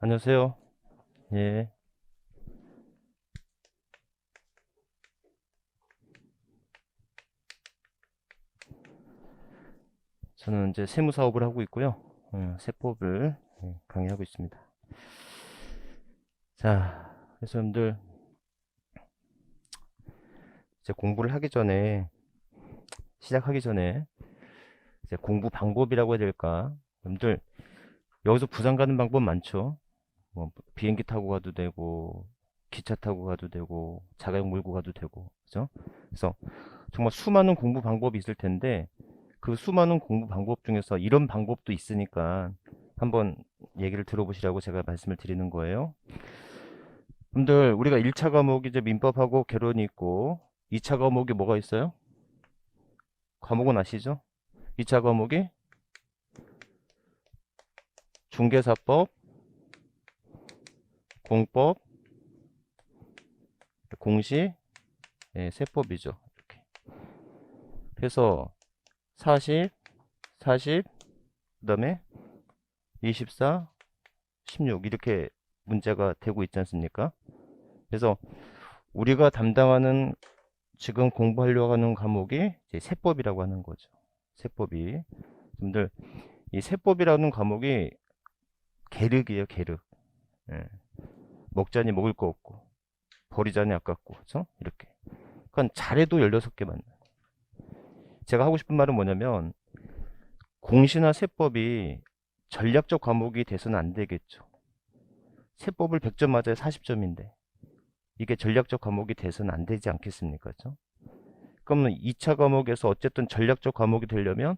안녕하세요. 예. 저는 이제 세무 사업을 하고 있고요. 세법을 강의하고 있습니다. 자, 그래서 여러분들 이제 공부를 하기 전에, 시작하기 전에 이제 공부 방법이라고 해야 될까? 여러분들 여기서 부산 가는 방법 많죠? 뭐 비행기 타고 가도 되고, 기차 타고 가도 되고, 자가용 몰고 가도 되고, 그죠? 그래서 정말 수많은 공부 방법이 있을 텐데 그 수많은 공부 방법 중에서 이런 방법도 있으니까 한번 얘기를 들어보시라고 제가 말씀을 드리는 거예요. 여러분들 우리가 1차 과목이 이제 민법하고 개론이 있고 2차 과목이 뭐가 있어요? 과목은 아시죠? 2차 과목이 중개사법, 공법, 공시, 세법이죠. 이렇게. 그래서 40, 40, 그다음에 24, 16 이렇게 문제가 되고 있지 않습니까? 그래서 우리가 담당하는 지금 공부하려고 하는 과목이 이제 세법이라고 하는 거죠. 세법이. 여러분들 이 세법이라는 과목이 계륵이에요, 계륵. 예. 먹자니 먹을 거 없고 버리자니 아깝고, 그렇죠? 이렇게. 그러니까 잘해도 16개 맞는. 제가 하고 싶은 말은 뭐냐면 공시나 세법이 전략적 과목이 돼서는 안 되겠죠. 세법을 100점 맞아야 40점인데 이게 전략적 과목이 돼서는 안 되지 않겠습니까? 그렇죠? 그러면 2차 과목에서 어쨌든 전략적 과목이 되려면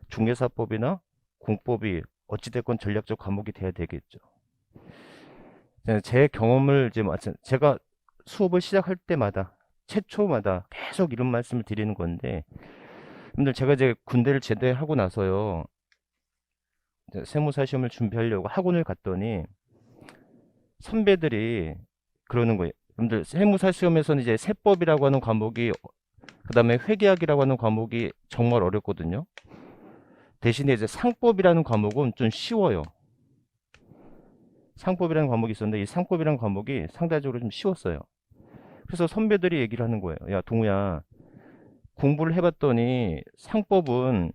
중개사법이나 공법이 어찌됐건 전략적 과목이 돼야 되겠죠. 제 경험을 이제 제가 수업을 시작할 때마다 최초마다 계속 이런 말씀을 드리는 건데, 여러분들 제가 이제 군대를 제대하고 나서요, 이제 세무사 시험을 준비하려고 학원을 갔더니 선배들이 그러는 거예요. 여러분들 세무사 시험에서는 이제 세법이라고 하는 과목이, 그다음에 회계학이라고 하는 과목이 정말 어렵거든요. 대신에 이제 상법이라는 과목은 좀 쉬워요. 상법이라는 과목이 있었는데 이 상법이라는 과목이 상대적으로 좀 쉬웠어요. 그래서 선배들이 얘기를 하는 거예요. 야, 동우야, 공부를 해봤더니 상법은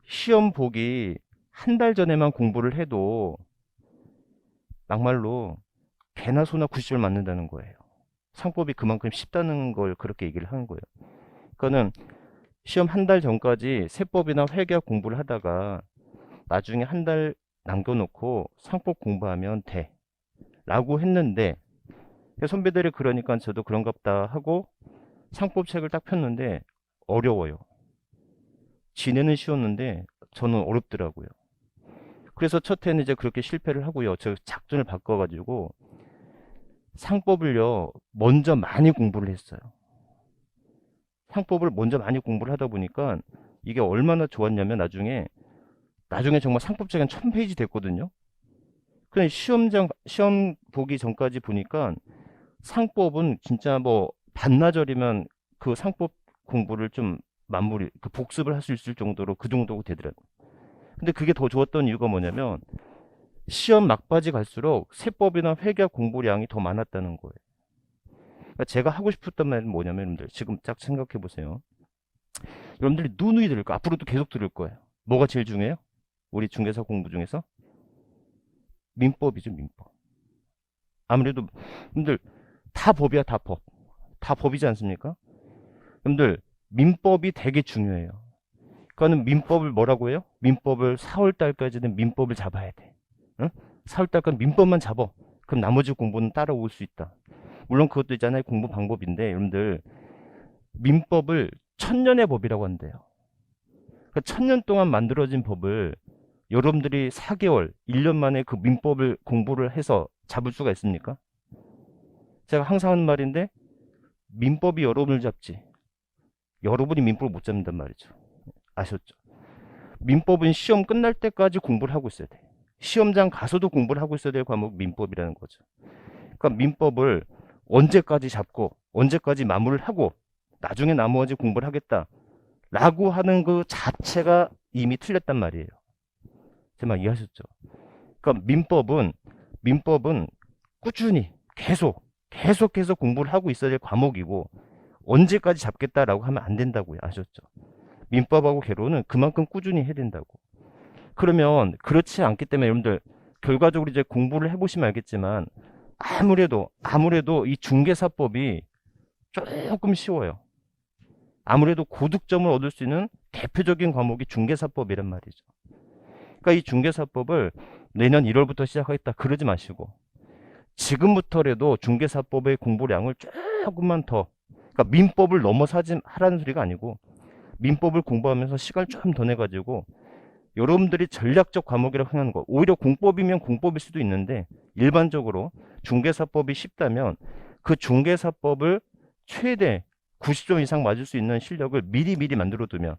시험 보기 한 달 전에만 공부를 해도 막말로 개나 소나 90을 맞는다는 거예요. 상법이 그만큼 쉽다는 걸 그렇게 얘기를 하는 거예요. 그거는 시험 한 달 전까지 세법이나 회계학 공부를 하다가 나중에 한 달 남겨놓고 상법 공부하면 돼. 라고 했는데 선배들이 그러니까 저도 그런갑다 하고 상법책을 딱 폈는데 어려워요. 지네는 쉬웠는데 저는 어렵더라고요. 그래서 첫 해는 이제 그렇게 실패를 하고요. 저 작전을 바꿔가지고 상법을요 먼저 많이 공부를 했어요. 상법을 먼저 많이 공부를 하다 보니까 이게 얼마나 좋았냐면 나중에 정말 상법책이 한 1000페이지 됐거든요. 근데 시험 보기 전까지 보니까 상법은 진짜 뭐 반나절이면 그 상법 공부를 좀 마무리, 그 복습을 할 수 있을 정도로 그 정도 되더라고요. 근데 그게 더 좋았던 이유가 뭐냐면 시험 막바지 갈수록 세법이나 회계학 공부량이 더 많았다는 거예요. 그러니까 제가 하고 싶었던 말은 뭐냐면 여러분들 지금 딱 생각해 보세요. 여러분들이 누누이 들을 거 앞으로도 계속 들을 거예요. 뭐가 제일 중요해요? 우리 중개사 공부 중에서 민법이죠, 민법. 아무래도 여러분들 다 법이야, 다 법. 다 법이지 않습니까? 여러분들 민법이 되게 중요해요. 그러니까는 민법을 뭐라고 해요? 민법을 4월 달까지는 민법을 잡아야 돼. 응? 4월 달까지 민법만 잡아. 그럼 나머지 공부는 따라올 수 있다. 물론 그것도 있잖아요. 공부 방법인데 여러분들 민법을 천년의 법이라고 한대요. 그러니까 천년 동안 만들어진 법을 여러분들이 4개월, 1년 만에 그 민법을 공부를 해서 잡을 수가 있습니까? 제가 항상 하는 말인데 민법이 여러분을 잡지 여러분이 민법을 못 잡는단 말이죠. 아셨죠? 민법은 시험 끝날 때까지 공부를 하고 있어야 돼. 시험장 가서도 공부를 하고 있어야 될 과목 민법이라는 거죠. 그러니까 민법을 언제까지 잡고 언제까지 마무리를 하고 나중에 나머지 공부를 하겠다라고 하는 그 자체가 이미 틀렸단 말이에요. 제 말 이해하셨죠? 그러니까 민법은 민법은 꾸준히 계속해서 공부를 하고 있어야 될 과목이고 언제까지 잡겠다라고 하면 안 된다고요. 아셨죠? 민법하고 개론은 그만큼 꾸준히 해야 된다고. 그러면 그렇지 않기 때문에 여러분들 결과적으로 이제 공부를 해보시면 알겠지만 아무래도 이 중개사법이 조금 쉬워요. 아무래도 고득점을 얻을 수 있는 대표적인 과목이 중개사법이란 말이죠. 그러니까 이 중개사법을 내년 1월부터 시작하겠다 그러지 마시고 지금부터라도 중개사법의 공부량을 조금만 더, 그러니까 민법을 넘어서 하라는 소리가 아니고 민법을 공부하면서 시간을 좀 더 내가지고 여러분들이 전략적 과목이라고 생각하는 거, 오히려 공법이면 공법일 수도 있는데 일반적으로 중개사법이 쉽다면 그 중개사법을 최대 90점 이상 맞을 수 있는 실력을 미리 만들어 두면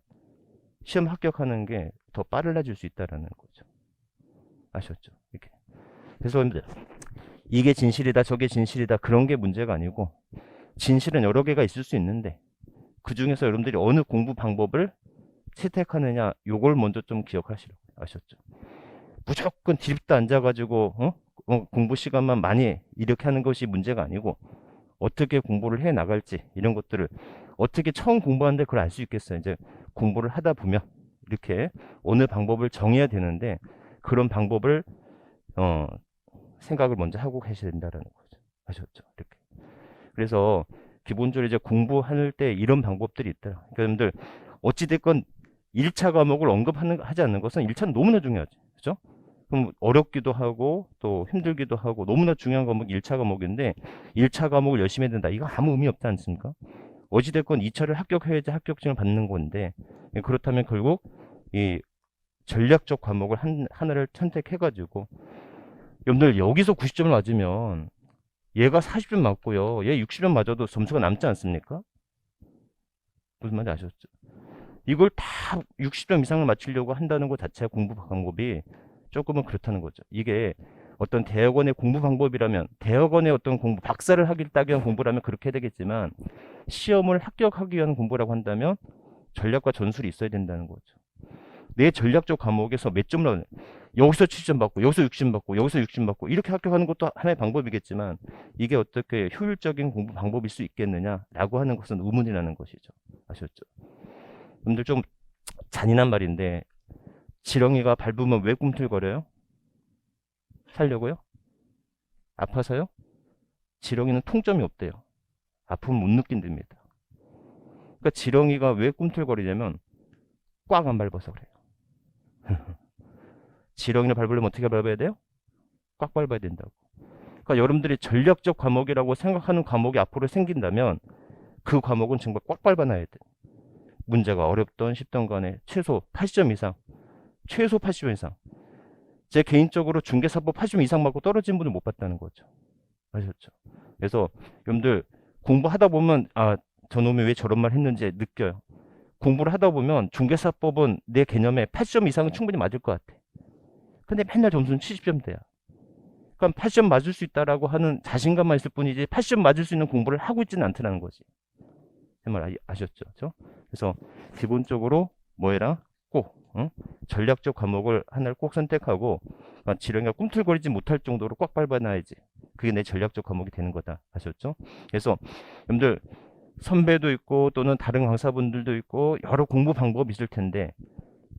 시험 합격하는 게 더 빨라질 수 있다라는 거죠. 아셨죠? 이렇게. 그래서 이게 진실이다, 저게 진실이다 그런 게 문제가 아니고 진실은 여러 개가 있을 수 있는데 그 중에서 여러분들이 어느 공부 방법을 채택하느냐 요걸 먼저 좀 기억하시라고. 아셨죠? 무조건 디립다 앉아가지고 공부 시간만 많이 이렇게 하는 것이 문제가 아니고 어떻게 공부를 해 나갈지 이런 것들을 어떻게 처음 공부하는데 그걸 알 수 있겠어요. 이제 공부를 하다 보면 이렇게 어느 방법을 정해야 되는데 그런 방법을 생각을 먼저 하고 계셔야 된다는 거죠. 아셨죠? 이렇게. 그래서 기본적으로 이제 공부할 때 이런 방법들이 있다. 그러니까 여러분들 어찌됐건 1차 과목을 하지 않는 것은 1차는 너무나 중요하지. 그죠? 그럼 어렵기도 하고 또 힘들기도 하고 너무나 중요한 과목이 1차 과목인데 1차 과목을 열심히 해야 된다. 이거 아무 의미 없지 않습니까? 어찌됐건 2차를 합격해야지 합격증을 받는 건데 그렇다면 결국 이 전략적 과목을 하나를 선택해가지고 여러분들 여기서 90점을 맞으면 얘가 40점 맞고요. 얘 60점 맞아도 점수가 남지 않습니까? 무슨 말인지 아셨죠? 이걸 다 60점 이상을 맞추려고 한다는 것 자체가 공부 방법이 조금은 그렇다는 거죠. 이게 어떤 대학원의 공부 방법이라면 대학원의 어떤 공부, 박사를 따기 위한 공부라면 그렇게 되겠지만 시험을 합격하기 위한 공부라고 한다면 전략과 전술이 있어야 된다는 거죠. 내 전략적 과목에서 몇 점을 얻는, 여기서 70점 받고 여기서 60점 받고 여기서 60점 받고 이렇게 합격하는 것도 하나의 방법이겠지만 이게 어떻게 효율적인 공부 방법일 수 있겠느냐라고 하는 것은 의문이라는 것이죠. 아셨죠? 여러분들 좀 잔인한 말인데 지렁이가 밟으면 왜 꿈틀거려요? 살려고요? 아파서요? 지렁이는 통점이 없대요. 아픔을 못 느낀답니다. 그러니까 지렁이가 왜 꿈틀거리냐면 꽉 안 밟아서 그래요. 지렁이를 밟으려면 어떻게 밟아야 돼요? 꽉 밟아야 된다고. 그러니까 여러분들이 전략적 과목이라고 생각하는 과목이 앞으로 생긴다면 그 과목은 정말 꽉 밟아놔야 돼. 문제가 어렵던 쉽던 간에 최소 80점 이상, 최소 80점 이상. 제 개인적으로 중개사법 80점 이상 맞고 떨어진 분을 못 봤다는 거죠. 아셨죠? 그래서 여러분들 공부하다 보면 저놈이 왜 저런 말 했는지 느껴요. 공부를 하다 보면 중개사법은 내 개념에 80점 이상은 충분히 맞을 것 같아. 근데 맨날 점수는 70점대야. 그럼 80점 맞을 수 있다라고 하는 자신감만 있을 뿐이지 80점 맞을 수 있는 공부를 하고 있지는 않더라는 거지. 정말 아셨죠? 그렇죠? 그래서 기본적으로 뭐 해라? 꼭 전략적 과목을 하나를 꼭 선택하고 지렁이가 꿈틀거리지 못할 정도로 꽉 밟아놔야지. 그게 내 전략적 과목이 되는 거다. 아셨죠? 그래서 여러분들 선배도 있고 또는 다른 강사분들도 있고 여러 공부 방법이 있을 텐데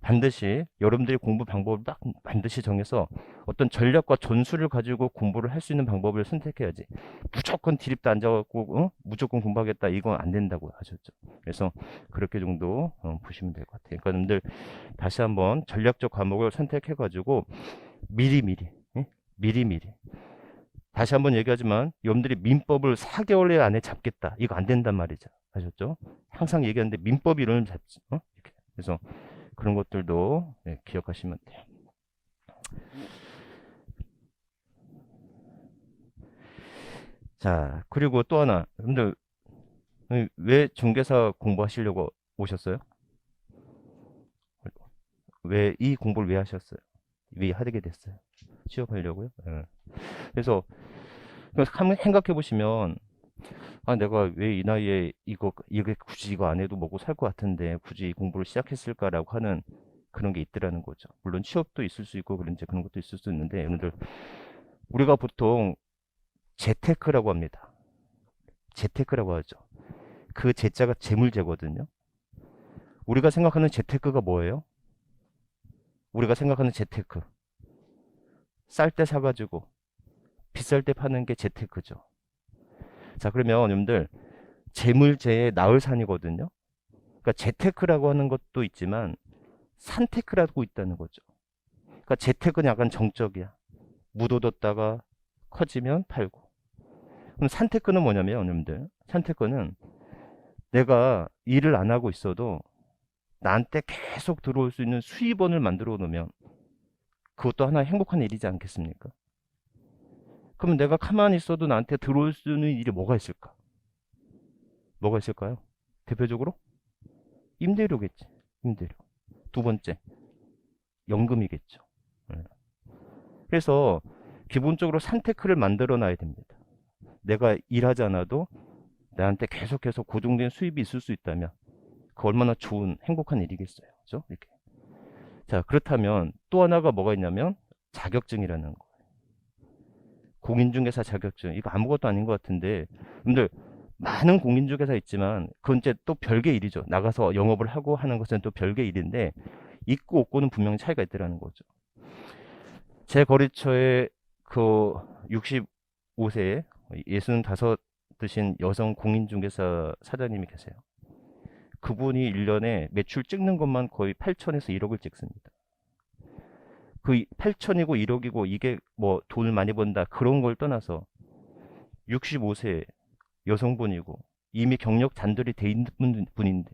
반드시 여러분들이 공부 방법을 딱 반드시 정해서 어떤 전략과 전술을 가지고 공부를 할 수 있는 방법을 선택해야지. 무조건 디립다 앉아갖고 무조건 공부하겠다 이건 안 된다고 하셨죠. 그래서 그렇게 정도 보시면 될 것 같아요. 그러니까 여러분들 다시 한번 전략적 과목을 선택해가지고 미리미리 다시 한번 얘기하지만 여러분들이 민법을 4개월 안에 잡겠다 이거 안 된단 말이죠. 아셨죠? 항상 얘기하는데 민법이 이론을 잡지. 이렇게. 그래서 그런 것들도 기억하시면 돼요. 자, 그리고 또 하나. 여러분들 왜 중개사 공부하시려고 오셨어요? 왜 이 공부를 왜 하셨어요? 왜 하게 됐어요? 취업하려고요? 그래서 한번 생각해 보시면 내가 왜 이 나이에 이게 굳이 이거 안 해도 먹고 살 것 같은데 굳이 이 공부를 시작했을까라고 하는 그런 게 있더라는 거죠. 물론 취업도 있을 수 있고 그런 것도 있을 수 있는데 여러분들 우리가 보통 재테크라고 합니다. 재테크라고 하죠. 그 재자가 재물재거든요. 우리가 생각하는 재테크가 뭐예요? 우리가 생각하는 재테크. 쌀 때 사가지고 비쌀 때 파는 게 재테크죠. 자, 그러면 여러분들 재물재의 나흘산이거든요. 그러니까 재테크라고 하는 것도 있지만 산테크라고 있다는 거죠. 그러니까 재테크는 약간 정적이야. 묻어뒀다가 커지면 팔고. 그럼 산테크는 뭐냐면 여러분들, 산테크는 내가 일을 안 하고 있어도 나한테 계속 들어올 수 있는 수입원을 만들어 놓으면 그것도 하나의 행복한 일이지 않겠습니까? 그럼 내가 가만히 있어도 나한테 들어올 수 있는 일이 뭐가 있을까? 뭐가 있을까요? 대표적으로 임대료겠지. 임대료. 두 번째, 연금이겠죠. 네. 그래서 기본적으로 산테크를 만들어 놔야 됩니다. 내가 일하지 않아도 나한테 계속해서 고정된 수입이 있을 수 있다면 그 얼마나 좋은 행복한 일이겠어요. 그죠? 이렇게. 자, 그렇다면 또 하나가 뭐가 있냐면 자격증이라는 거. 공인중개사 자격증. 이거 아무것도 아닌 것 같은데 여러분들 많은 공인중개사 있지만 그건 이제 또 별개 일이죠. 나가서 영업을 하고 하는 것은 또 별개 일인데 있고 없고는 분명히 차이가 있더라는 거죠. 제 거래처에 그 65세에 65 드신 여성 공인중개사 사장님이 계세요. 그분이 1년에 매출 찍는 것만 거의 8천에서 1억을 찍습니다. 그 8천이고 1억이고 이게 뭐 돈을 많이 번다 그런 걸 떠나서 65세 여성분이고 이미 경력 잔들이 돼 있는 분인데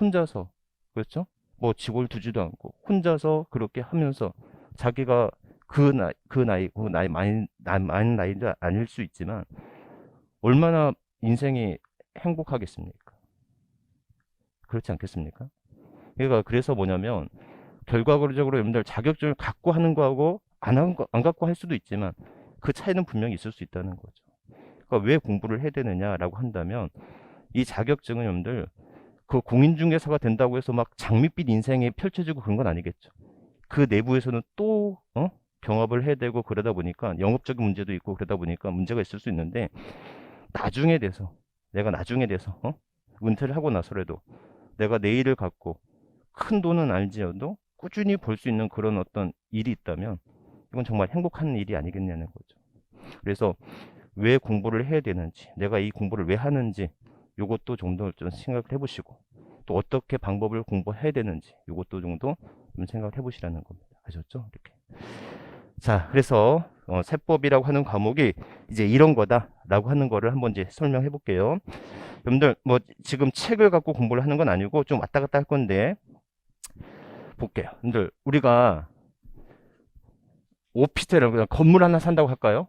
혼자서, 그렇죠? 뭐 직원을 두지도 않고 혼자서 그렇게 하면서 자기가 그 나이 많은 나이도 아닐 수 있지만 얼마나 인생이 행복하겠습니까? 그렇지 않겠습니까? 그러니까 그래서 뭐냐면 결과적으로 여러분들 자격증을 갖고 하는 거하고 안 갖고 할 수도 있지만 그 차이는 분명히 있을 수 있다는 거죠. 그러니까 왜 공부를 해야 되느냐라고 한다면 이 자격증은 여러분들 그 공인중개사가 된다고 해서 막 장밋빛 인생이 펼쳐지고 그런 건 아니겠죠. 그 내부에서는 또 경합을 해야 되고 그러다 보니까 영업적인 문제도 있고 그러다 보니까 문제가 있을 수 있는데 내가 나중에 돼서 은퇴를 하고 나서라도 내가 내 일을 갖고 큰 돈은 알지어도 꾸준히 벌 수 있는 그런 어떤 일이 있다면 이건 정말 행복한 일이 아니겠냐는 거죠. 그래서 왜 공부를 해야 되는지, 내가 이 공부를 왜 하는지 이것도 좀 더 좀 생각을 해보시고 또 어떻게 방법을 공부해야 되는지 이것도 정도 좀 생각을 해보시라는 겁니다. 아셨죠? 이렇게. 자, 그래서 세법이라고 하는 과목이 이제 이런 거다라고 하는 거를 한번 이제 설명해 볼게요. 여러분들 뭐 지금 책을 갖고 공부를 하는 건 아니고 좀 왔다 갔다 할 건데 볼게요. 여러분들 우리가 오피스텔 그냥 건물 하나 산다고 할까요?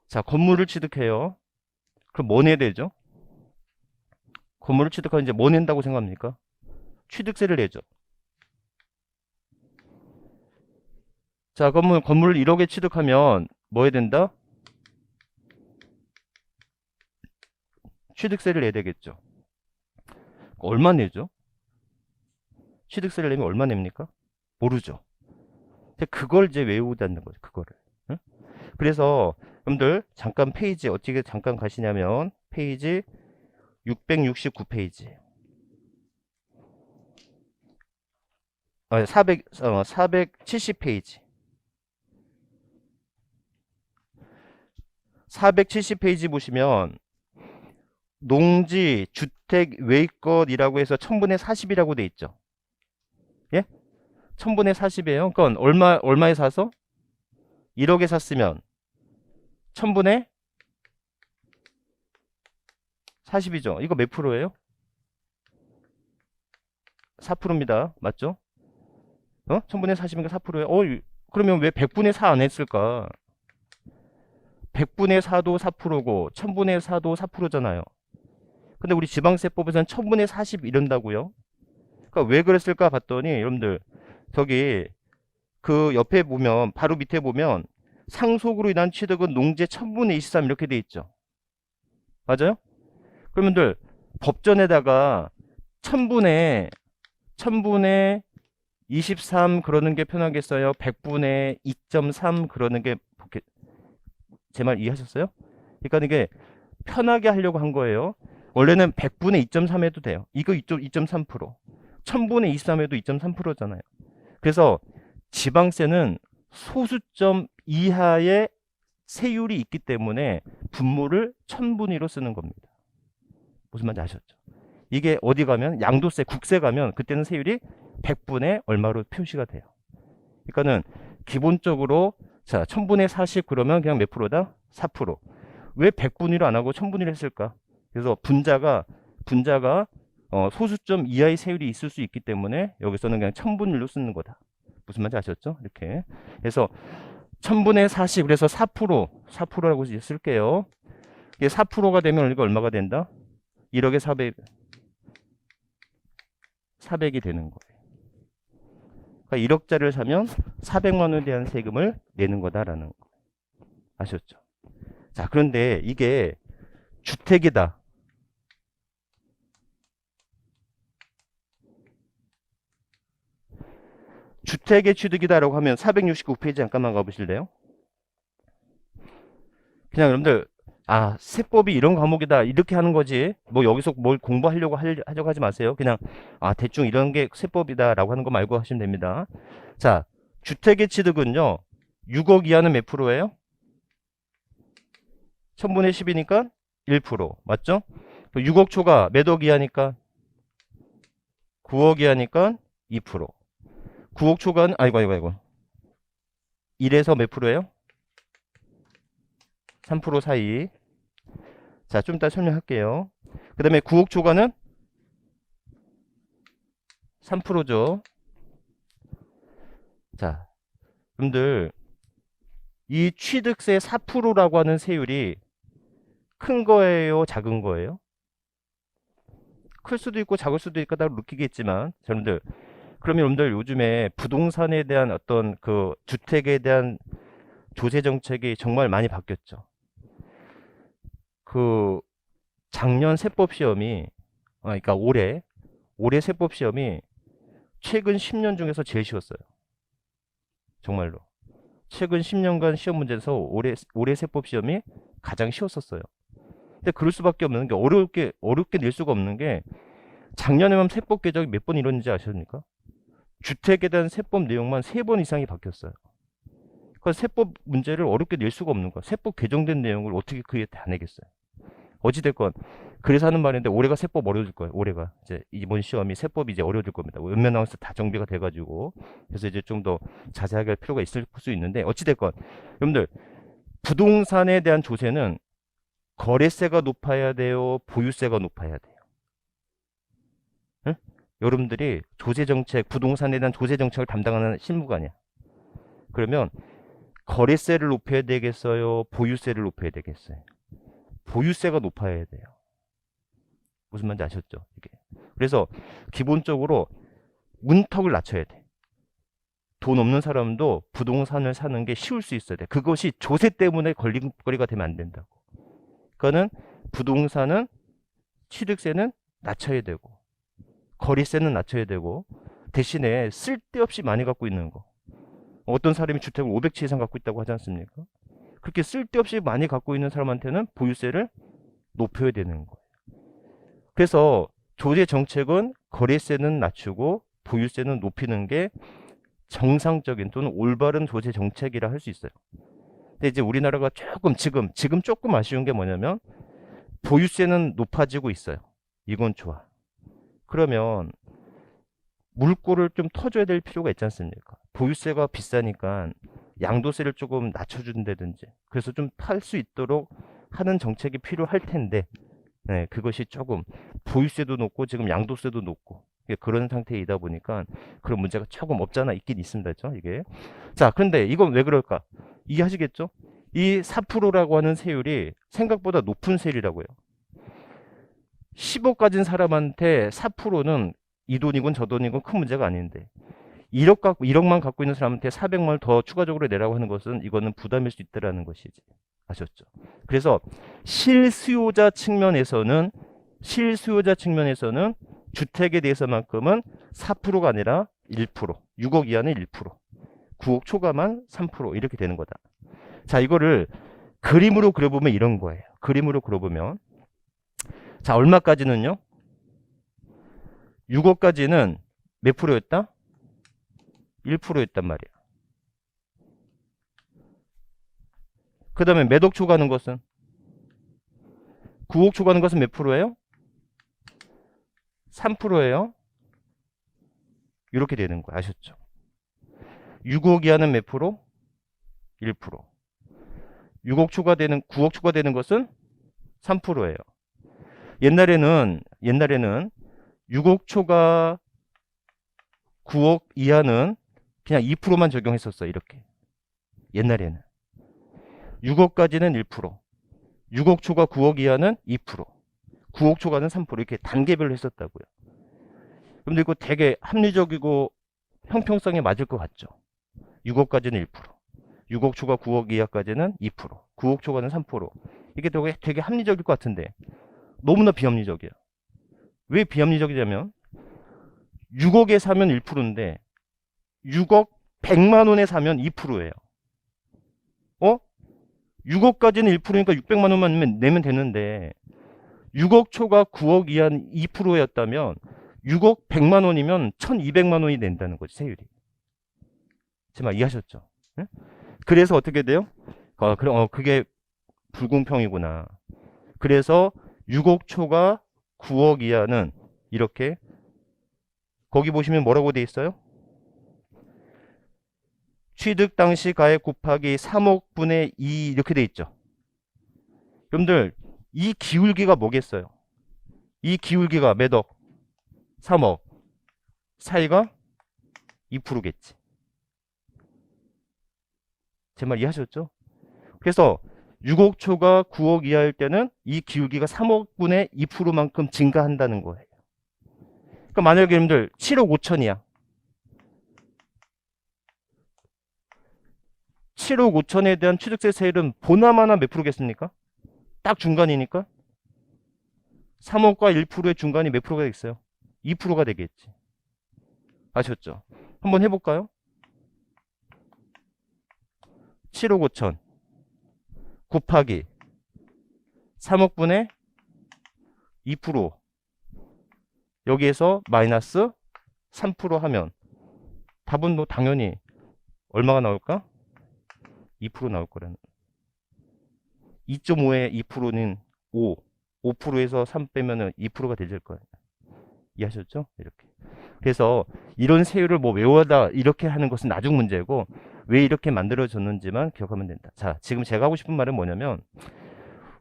자, 건물을 취득해요. 그럼 뭐 내야 되죠? 건물을 취득하면 이제 뭐 낸다고 생각합니까? 취득세를 내죠. 자, 그러면 건물을 1억에 취득하면 뭐 해야 된다? 취득세를 내야 되겠죠. 얼마 내죠? 취득세를 내면 얼마 냅니까? 모르죠. 근데 그걸 이제 외우다는 거죠. 그거를. 응? 그래서 여러분들 잠깐 페이지 어떻게 잠깐 가시냐면 페이지 669페이지. 470페이지. 470페이지 보시면 농지, 주택, 외의것이라고 해서 1000분의 40이라고 돼 있죠. 예? 1000분의 40이에요. 그러니까 얼마에 사서? 1억에 샀으면 1000분의 40이죠. 이거 몇 프로예요? 4%입니다. 맞죠? 1000분의 40이니까 4%예요. 그러면 왜 100분의 4 안 했을까? 100분의 4도 4%고 1000분의 4도 4%잖아요. 근데 우리 지방세법에서는 1000분의 40 이런다고요. 그러니까 왜 그랬을까 봤더니 여러분들 저기 그 옆에 보면 바로 밑에 보면 상속으로 인한 취득은 농지 1000분의 23 이렇게 돼 있죠. 맞아요? 그러면들 법전에다가 1000분의 23 그러는 게 편하겠어요? 100분의 2.3 그러는 게 제 말 이해하셨어요? 그러니까 이게 편하게 하려고 한 거예요. 원래는 100분의 2.3 해도 돼요. 이거 2.3%. 1000분의 23 해도 2.3%잖아요. 그래서 지방세는 소수점 이하의 세율이 있기 때문에 분모를 1000분위로 쓰는 겁니다. 무슨 말인지 아셨죠? 이게 어디 가면 양도세, 국세 가면 그때는 세율이 100분의 얼마로 표시가 돼요. 그러니까는 기본적으로 자 1000분의 40 그러면 그냥 몇 프로다? 4%. 왜 100분위로 안 하고 1000분위로 했을까? 그래서 분자가 소수점 이하의 세율이 있을 수 있기 때문에 여기서는 그냥 1000분위로 쓰는 거다. 무슨 말인지 아셨죠? 이렇게. 그래서 1000분의 40 그래서 4%라고 이제 쓸게요. 이게 4%가 되면 이거 얼마가 된다? 1억에 400이 되는 거예요. 그러니까 1억짜리를 사면 400만 원에 대한 세금을 내는 거다라는 거. 아셨죠? 자, 그런데 이게 주택이다. 주택의 취득이다라고 하면 469페이지 잠깐만 가보실래요? 그냥 여러분들 세법이 이런 과목이다 이렇게 하는 거지 뭐 여기서 뭘 공부하려고 하려고 하지 마세요. 그냥 대충 이런 게 세법이다 라고 하는 거 말고 하시면 됩니다. 자, 주택의 취득은요 6억 이하는 몇 프로예요? 1000분의 10이니까 1% 맞죠? 6억 초과 몇 억 이하니까 9억 이하니까 2%. 9억 초과는 아이고 1에서 몇 프로예요? 3% 사이. 자, 좀 이따 설명할게요. 그 다음에 9억 초과는 3%죠. 자, 여러분들 이 취득세 4%라고 하는 세율이 큰 거예요? 작은 거예요? 클 수도 있고 작을 수도 있고 다 느끼겠지만 여러분들 그러면 여러분들 요즘에 부동산에 대한 어떤 그 주택에 대한 조세 정책이 정말 많이 바뀌었죠. 그 작년 세법 시험이 그러니까 올해 세법 시험이 최근 10년 중에서 제일 쉬웠어요. 정말로. 최근 10년간 시험 문제에서 올해 세법 시험이 가장 쉬웠었어요. 근데 그럴 수밖에 없는 게 어렵게 낼 수가 없는 게 작년에만 세법 개정이 몇 번 이뤘는지 아십니까? 주택에 대한 세법 내용만 3번 이상이 바뀌었어요. 그러니까 세법 문제를 어렵게 낼 수가 없는 거야. 세법 개정된 내용을 어떻게 그에 다 내겠어요. 어찌됐건 그래서 하는 말인데 올해가 세법 어려워질 거예요. 올해가 이제 이번 시험이 세법이 이제 어려워질 겁니다. 몇몇 나와서 다 정비가 돼가지고 그래서 이제 좀 더 자세하게 할 필요가 있을 수 있는데 어찌됐건 여러분들 부동산에 대한 조세는 거래세가 높아야 돼요, 보유세가 높아야 돼요. 응? 여러분들이 조세정책, 부동산에 대한 조세정책을 담당하는 실무관이야. 그러면 거래세를 높여야 되겠어요, 보유세를 높여야 되겠어요? 보유세가 높아야 돼요. 무슨 말인지 아셨죠? 이게. 그래서 기본적으로 문턱을 낮춰야 돼. 돈 없는 사람도 부동산을 사는 게 쉬울 수 있어야 돼. 그것이 조세 때문에 걸림거리가 되면 안 된다고. 그거는 부동산은 취득세는 낮춰야 되고 거래세는 낮춰야 되고 대신에 쓸데없이 많이 갖고 있는 거. 어떤 사람이 주택을 500채 이상 갖고 있다고 하지 않습니까? 그렇게 쓸데없이 많이 갖고 있는 사람한테는 보유세를 높여야 되는 거예요. 그래서 조세 정책은 거래세는 낮추고 보유세는 높이는 게 정상적인 또는 올바른 조세 정책이라 할 수 있어요. 근데 이제 우리나라가 지금 조금 아쉬운 게 뭐냐면 보유세는 높아지고 있어요. 이건 좋아. 그러면 물꼬를 좀 터줘야 될 필요가 있지 않습니까? 보유세가 비싸니까 양도세를 조금 낮춰준다든지 그래서 좀 팔 수 있도록 하는 정책이 필요할 텐데 그것이 조금 보유세도 높고 지금 양도세도 높고 그런 상태이다 보니까 그런 문제가 조금 없잖아 있긴 있습니다. 이게. 자, 그런데 이건 왜 그럴까? 이해하시겠죠? 이 4%라고 하는 세율이 생각보다 높은 세율이라고요. 10억 가진 사람한테 4%는 이 돈이건 저 돈이건 큰 문제가 아닌데 1억만 갖고 있는 사람한테 400만 원을 더 추가적으로 내라고 하는 것은 이거는 부담일 수 있다라는 것이지. 아셨죠? 그래서 실수요자 측면에서는 주택에 대해서만큼은 4%가 아니라 1%, 6억 이하는 1%, 9억 초과만 3% 이렇게 되는 거다. 자, 이거를 그림으로 그려보면 이런 거예요. 그림으로 그려보면 자, 얼마까지는요? 6억까지는 몇 프로였다? 1%였단 말이야. 그 다음에 몇 억 초과하는 것은? 9억 초과하는 것은 몇 프로예요? 3%예요. 이렇게 되는 거야. 아셨죠? 6억 이하는 몇 프로? 1%. 9억 추가되는 것은 3%예요. 옛날에는 6억 초과 9억 이하는 그냥 2%만 적용했었어. 이렇게. 옛날에는. 6억까지는 1%. 6억 초과 9억 이하는 2%. 9억 초과는 3% 이렇게 단계별로 했었다고요. 근데 이거 되게 합리적이고 형평성에 맞을 것 같죠? 6억까지는 1%. 6억 초과 9억 이하까지는 2%. 9억 초과는 3%. 이게 되게 합리적일 것 같은데 너무나 비합리적이야. 왜 비합리적이냐면 6억에 사면 1%인데 6억 100만 원에 사면 2%예요. 6억까지는 1%니까 600만 원만 내면 되는데 6억 초과 9억 이하는 2%였다면 6억 100만 원이면 1200만 원이 낸다는 거지, 세율이. 제 말 이해하셨죠? 네? 그래서 어떻게 돼요? 그게 불공평이구나. 그래서 6억 초과 9억 이하는 이렇게 거기 보시면 뭐라고 돼 있어요? 취득 당시 가액 곱하기 3억 분의 2 이렇게 돼 있죠. 여러분들 이 기울기가 뭐겠어요? 이 기울기가 몇 억? 3억. 사이가 2%겠지. 제 말 이해하셨죠? 그래서 6억 초과 9억 이하일 때는 이 기울기가 3억 분의 2%만큼 증가한다는 거예요. 그러니까 만약에 여러분들 7억 5천이야. 7억 5천에 대한 취득세 세율은 보나마나 몇 프로겠습니까? 딱 중간이니까 3억과 1%의 중간이 몇 프로가 되겠어요? 2%가 되겠지. 아셨죠? 한번 해볼까요? 7억 5천 곱하기 3억 분의 2% 여기에서 마이너스 3% 하면 답은 뭐 당연히 얼마가 나올까? 2% 나올 거라는. 2.5에 2%는 5. 5%에서 3 빼면은 2%가 되질 거예요. 이해하셨죠? 이렇게. 그래서 이런 세율을 뭐 외워다 이렇게 하는 것은 나중 문제고 왜 이렇게 만들어졌는지만 기억하면 된다. 자, 지금 제가 하고 싶은 말은 뭐냐면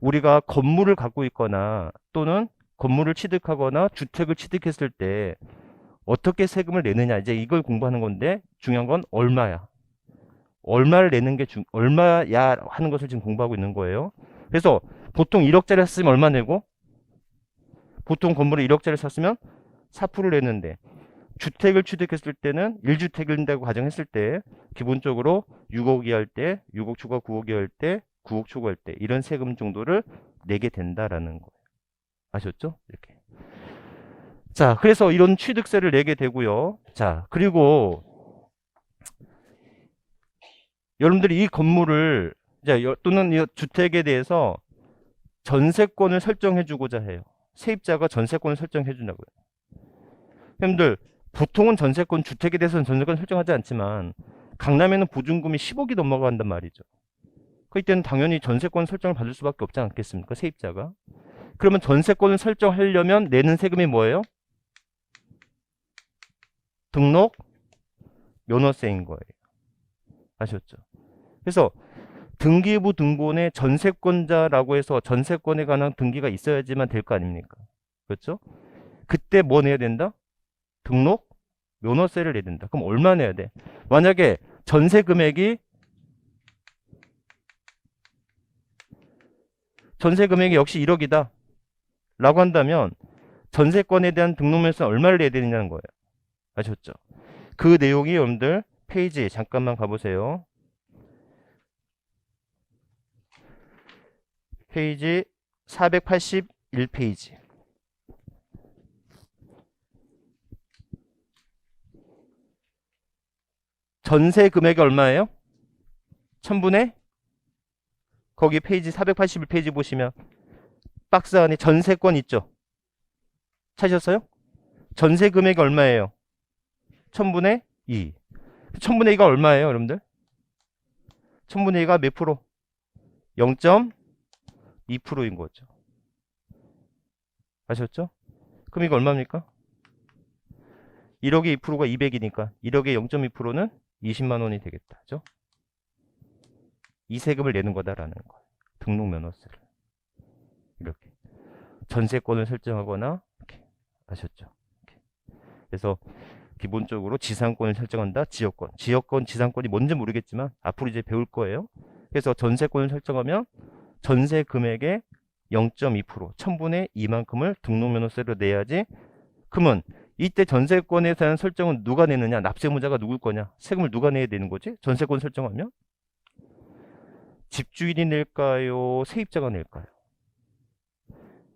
우리가 건물을 갖고 있거나 또는 건물을 취득하거나 주택을 취득했을 때 어떻게 세금을 내느냐 이제 이걸 공부하는 건데 중요한 건 얼마야. 얼마를 내는 게 얼마야 하는 것을 지금 공부하고 있는 거예요. 그래서 보통 1억짜리 샀으면 얼마 내고 보통 건물을 1억짜리 샀으면 4%를 냈는데 주택을 취득했을 때는 1주택을 낸다고 가정했을 때 기본적으로 6억이 할 때 6억 초과 9억이 할 때 9억 초과할 때 이런 세금 정도를 내게 된다라는 거예요. 아셨죠? 이렇게. 자, 그래서 이런 취득세를 내게 되고요. 자, 그리고 여러분들이 이 건물을 또는 이 주택에 대해서 전세권을 설정해 주고자 해요. 세입자가 전세권을 설정해 준다고요. 여러분들 보통은 전세권 주택에 대해서는 전세권 설정하지 않지만 강남에는 보증금이 10억이 넘어간단 말이죠. 그때는 당연히 전세권 설정을 받을 수밖에 없지 않겠습니까? 세입자가. 그러면 전세권을 설정하려면 내는 세금이 뭐예요? 등록 면허세인 거예요. 아셨죠? 그래서 등기부 등본에 전세권자라고 해서 전세권에 관한 등기가 있어야지만 될 거 아닙니까? 그렇죠? 그때 뭐 내야 된다? 등록 면허세를 내야 된다. 그럼 얼마 내야 돼? 만약에 전세 금액이 역시 1억이다 라고 한다면 전세권에 대한 등록면허세 얼마를 내야 되느냐는 거예요. 아셨죠? 그 내용이 여러분들 페이지 잠깐만 가보세요. 페이지 481페이지. 전세 금액이 얼마예요? 1000분의 거기 페이지 481페이지 보시면 박스 안에 전세권 있죠? 찾으셨어요? 전세 금액이 얼마예요? 1000분의 2. 1000분의 2가 얼마예요, 여러분들? 1000분의 2가 몇 프로? 0.2%인 거죠. 아셨죠? 그럼 이거 얼마입니까? 1억의 2%가 200이니까 1억의 0.2%는 20만 원이 되겠다. 그죠? 이 세금을 내는 거다라는 거예요. 등록면허세를. 이렇게. 전세권을 설정하거나, 이렇게. 아셨죠? 이렇게. 그래서 기본적으로 지상권을 설정한다. 지역권. 지역권, 지상권이 뭔지 모르겠지만 앞으로 이제 배울 거예요. 그래서 전세권을 설정하면 전세 금액의 0.2%, 1000분의 2만큼을 등록면허세로 내야지. 그러면 이때 전세권에 대한 설정은 누가 내느냐? 납세무자가 누굴 거냐? 세금을 누가 내야 되는 거지? 전세권 설정하면? 집주인이 낼까요? 세입자가 낼까요?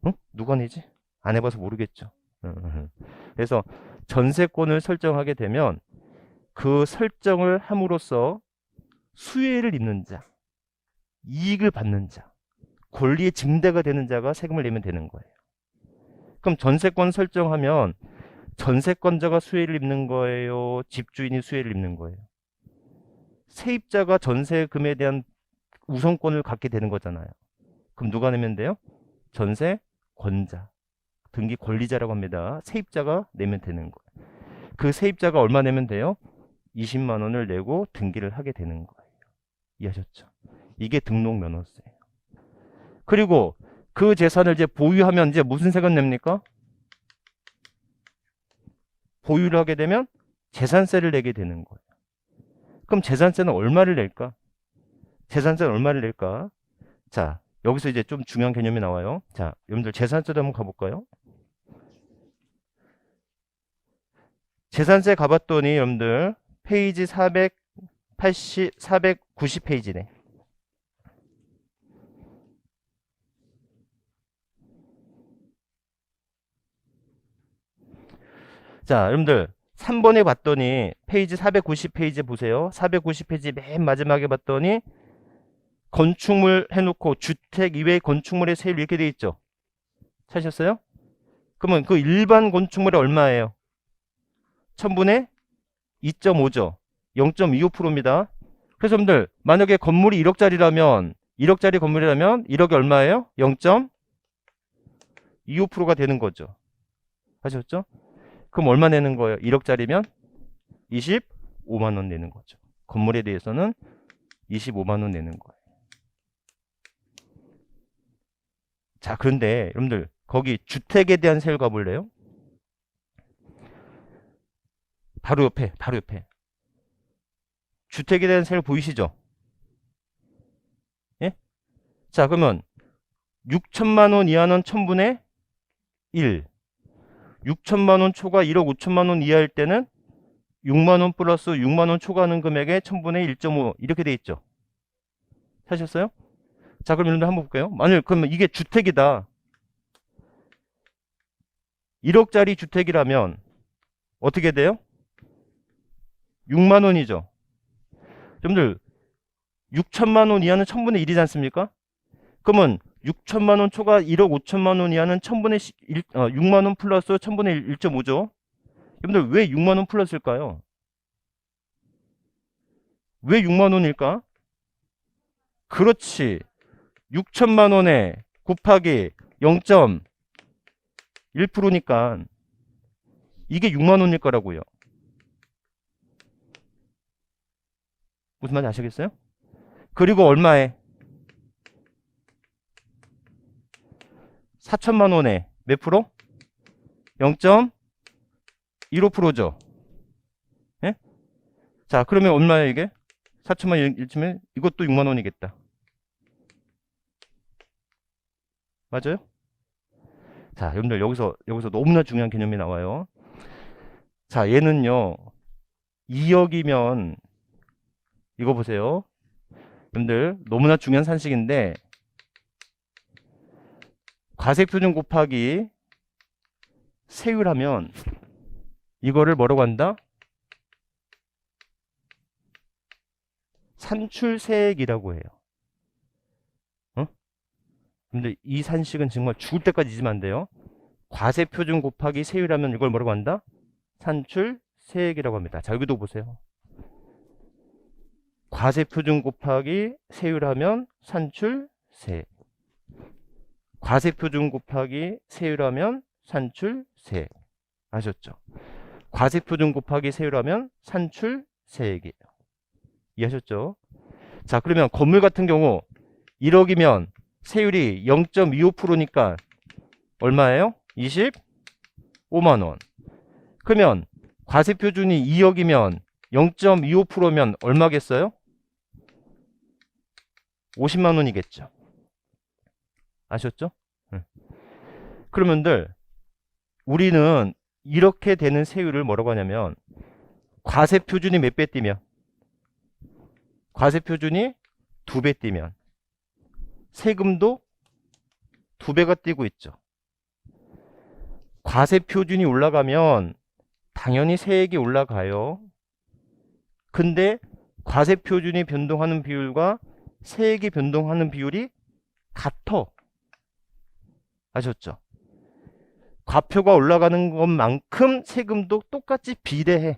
응? 누가 내지? 안 해봐서 모르겠죠. 그래서 전세권을 설정하게 되면 그 설정을 함으로써 수혜를 입는 자, 이익을 받는 자, 권리의 증대가 되는 자가 세금을 내면 되는 거예요. 그럼 전세권 설정하면 전세권자가 수혜를 입는 거예요? 집주인이 수혜를 입는 거예요? 세입자가 전세금에 대한 우선권을 갖게 되는 거잖아요. 그럼 누가 내면 돼요? 전세권자, 등기 권리자라고 합니다. 세입자가 내면 되는 거예요. 그 세입자가 얼마 내면 돼요? 20만 원을 내고 등기를 하게 되는 거예요. 이해하셨죠? 이게 등록면허세예요. 그리고 그 재산을 이제 보유하면 이제 무슨 세금 냅니까? 보유를 하게 되면 재산세를 내게 되는 거예요. 그럼 재산세는 얼마를 낼까? 재산세는 얼마를 낼까? 자, 여기서 이제 좀 중요한 개념이 나와요. 자, 여러분들 재산세도 한번 가볼까요? 재산세 가봤더니 여러분들 페이지 490페이지네. 자, 여러분들 3번에 봤더니 페이지 490페이지 보세요. 490페이지 맨 마지막에 봤더니 건축물 해놓고 주택 이외의 건축물의 세율 이렇게 돼 있죠. 찾으셨어요? 그러면 그 일반 건축물이 얼마예요? 1000분의 2.5죠. 0.25%입니다. 그래서 여러분들 만약에 건물이 1억짜리라면 1억짜리 건물이라면 1억이 얼마예요? 0.25%가 되는 거죠. 아셨죠? 그럼 얼마 내는 거예요? 1억짜리면 25만 원 내는 거죠. 건물에 대해서는 25만 원 내는 거예요. 자, 그런데 여러분들 거기 주택에 대한 세율 가볼래요? 바로 옆에, 바로 옆에. 주택에 대한 세율 보이시죠? 예? 자, 그러면 6천만 원 이하는 1000분의 1. 6천만 원 초과 1억 5천만 원 이하일 때는 6만 원 플러스 6만 원 초과하는 금액에 1000분의 1.5 이렇게 돼 있죠. 사셨어요? 자, 그럼 여러분들 한번 볼까요? 만약 그러면 이게 주택이다. 1억짜리 주택이라면 어떻게 돼요? 6만 원이죠. 여러분들 6천만 원 이하는 1000분의 1이지 않습니까? 그러면 6천만 원 초과 1억 5천만 원 이하는 1000분의 6만 원 플러스 1000분의 1.5죠. 여러분들 왜 6만 원 플러스일까요? 왜 6만 원일까? 그렇지. 6천만 원에 곱하기 0.1%니까 이게 6만 원일 거라고요. 무슨 말인지 아시겠어요? 그리고 얼마에? 4천만 원에 몇 프로? 0.15%죠. 예? 자, 그러면 얼마예요, 이게? 4천만 원 일치면 이것도 6만 원이겠다. 맞아요? 자, 여러분들 여기서 너무나 중요한 개념이 나와요. 자, 얘는요. 2억이면 이거 보세요. 여러분들 너무나 중요한 산식인데 과세표준 곱하기 세율하면 이거를 뭐라고 한다? 산출세액이라고 해요. 근데 이 산식은 정말 죽을 때까지 잊으면 안 돼요. 과세표준 곱하기 세율하면 이걸 뭐라고 한다? 산출세액이라고 합니다. 자, 여기도 보세요. 과세표준 곱하기 세율하면 산출세액. 과세표준 곱하기 세율하면 산출세액. 아셨죠? 과세표준 곱하기 세율하면 산출세액이에요. 이해하셨죠? 자, 그러면 건물 같은 경우 1억이면 세율이 0.25%니까 얼마예요? 25만원. 그러면 과세표준이 2억이면 0.25%면 얼마겠어요? 50만원이겠죠. 아셨죠? 그러면들 우리는 이렇게 되는 세율을 뭐라고 하냐면 과세표준이 몇 배 뛰면 과세표준이 2배 뛰면 세금도 2배가 뛰고 있죠. 과세표준이 올라가면 당연히 세액이 올라가요. 근데 과세표준이 변동하는 비율과 세액이 변동하는 비율이 같아. 아셨죠? 과표가 올라가는 것만큼 세금도 똑같이 비례해.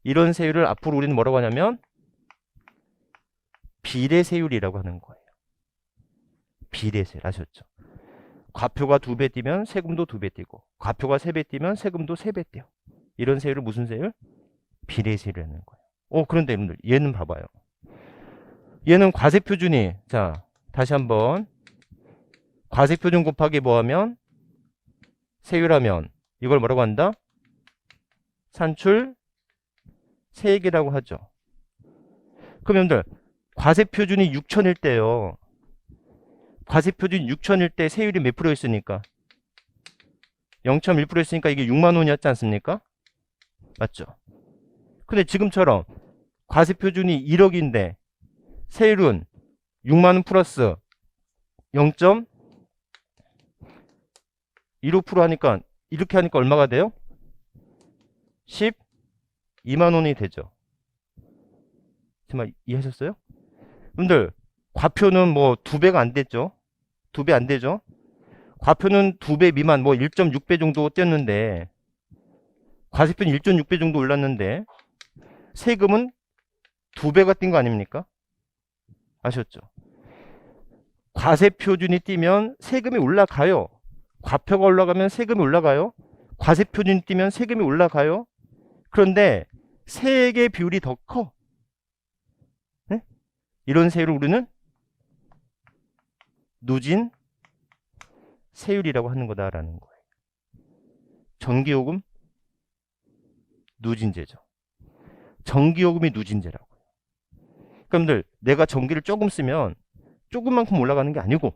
이런 세율을 앞으로 우리는 뭐라고 하냐면 비례세율이라고 하는 거예요. 비례세율. 아셨죠? 과표가 2배 뛰면 세금도 2배 뛰고 과표가 3배 뛰면 세금도 3배 뛰어. 이런 세율을 무슨 세율? 비례세율이라는 거예요. 그런데 여러분들 얘는 봐봐요. 얘는 과세표준이, 자 다시 한번 과세표준 곱하기 뭐하면 세율하면 이걸 뭐라고 한다? 산출세액이라고 하죠. 그럼 여러분들 과세표준이 6천일 때요. 과세표준이 6천일 때 세율이 몇 프로 있으니까 0.1% 있으니까 이게 6만원이었지 않습니까? 맞죠? 근데 지금처럼 과세표준이 1억인데 세율은 6만원 플러스 0.15% 하니까 이렇게 하니까 얼마가 돼요? 12만원이 되죠. 정말 이해하셨어요? 여러분들 과표는 뭐 2배가 안 됐죠. 2배 안 되죠. 과표는 2배 미만 뭐 1.6배 정도 뛰었는데 과세표는 1.6배 정도 올랐는데 세금은 2배가 뛴 거 아닙니까? 아셨죠? 과세표준이 뛰면 세금이 올라가요. 과표가 올라가면 세금이 올라가요. 과세표준이 뛰면 세금이 올라가요. 그런데 세액의 비율이 더 커. 네? 이런 세율을 우리는 누진 세율이라고 하는 거다라는 거예요. 전기요금 누진제죠. 전기요금이 누진제라고요. 그러니까 내가 전기를 조금 쓰면 조금만큼 올라가는 게 아니고,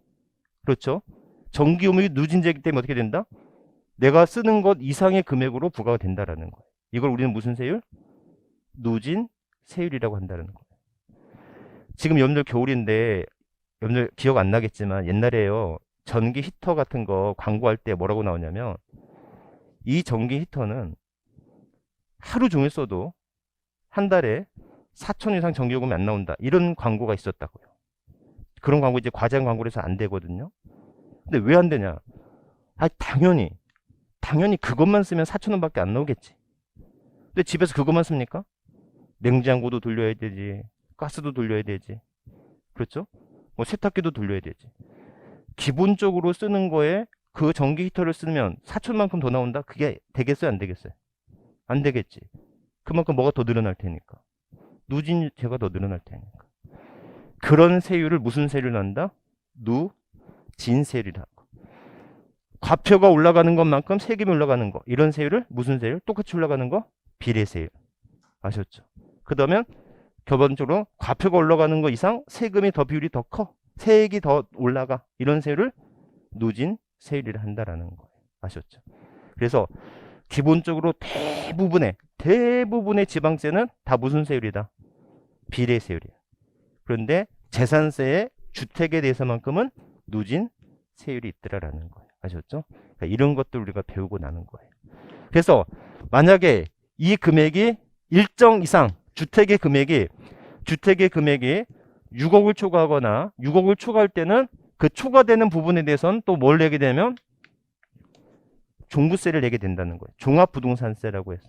그렇죠? 전기요금이 누진제이기 때문에 어떻게 된다? 내가 쓰는 것 이상의 금액으로 부과가 된다라는 거예요. 이걸 우리는 무슨 세율? 누진 세율이라고 한다는 거예요. 지금 여러분들 겨울인데 여러분들 기억 안 나겠지만 옛날에요. 전기 히터 같은 거 광고할 때 뭐라고 나오냐면 이 전기 히터는 하루 종일 써도 한 달에 4천 이상 전기요금이 안 나온다. 이런 광고가 있었다고요. 그런 광고 이제 과장 광고를 해서 안 되거든요. 근데 왜 안 되냐? 당연히 그것만 쓰면 4천 원밖에 안 나오겠지. 근데 집에서 그것만 씁니까? 냉장고도 돌려야 되지. 가스도 돌려야 되지. 그렇죠? 뭐 세탁기도 돌려야 되지. 기본적으로 쓰는 거에 그 전기 히터를 쓰면 4천만큼 더 나온다? 그게 되겠어요? 안 되겠어요? 안 되겠지. 그만큼 뭐가 더 늘어날 테니까. 누진제가 더 늘어날 테니까. 그런 세율을 무슨 세율을 한다? 누진세율이라고. 과표가 올라가는 것만큼 세금이 올라가는 거. 이런 세율을 무슨 세율? 똑같이 올라가는 거? 비례세율. 아셨죠? 그러면 기본적으로 과표가 올라가는 거 이상 세금이 더 비율이 더 커. 세액이 더 올라가. 이런 세율을 누진세율이라 한다라는 거예요. 아셨죠? 그래서 기본적으로 대부분의 지방세는 다 무슨 세율이다? 비례세율이야. 그런데 재산세의 주택에 대해서만큼은 누진 세율이 있더라라는 거예요. 아셨죠? 그러니까 이런 것들 우리가 배우고 나는 거예요. 그래서 만약에 이 금액이 일정 이상 주택의 금액이 6억을 초과하거나 6억을 초과할 때는 그 초과되는 부분에 대해서는 또 뭘 내게 되면 종부세를 내게 된다는 거예요. 종합부동산세라고 해서.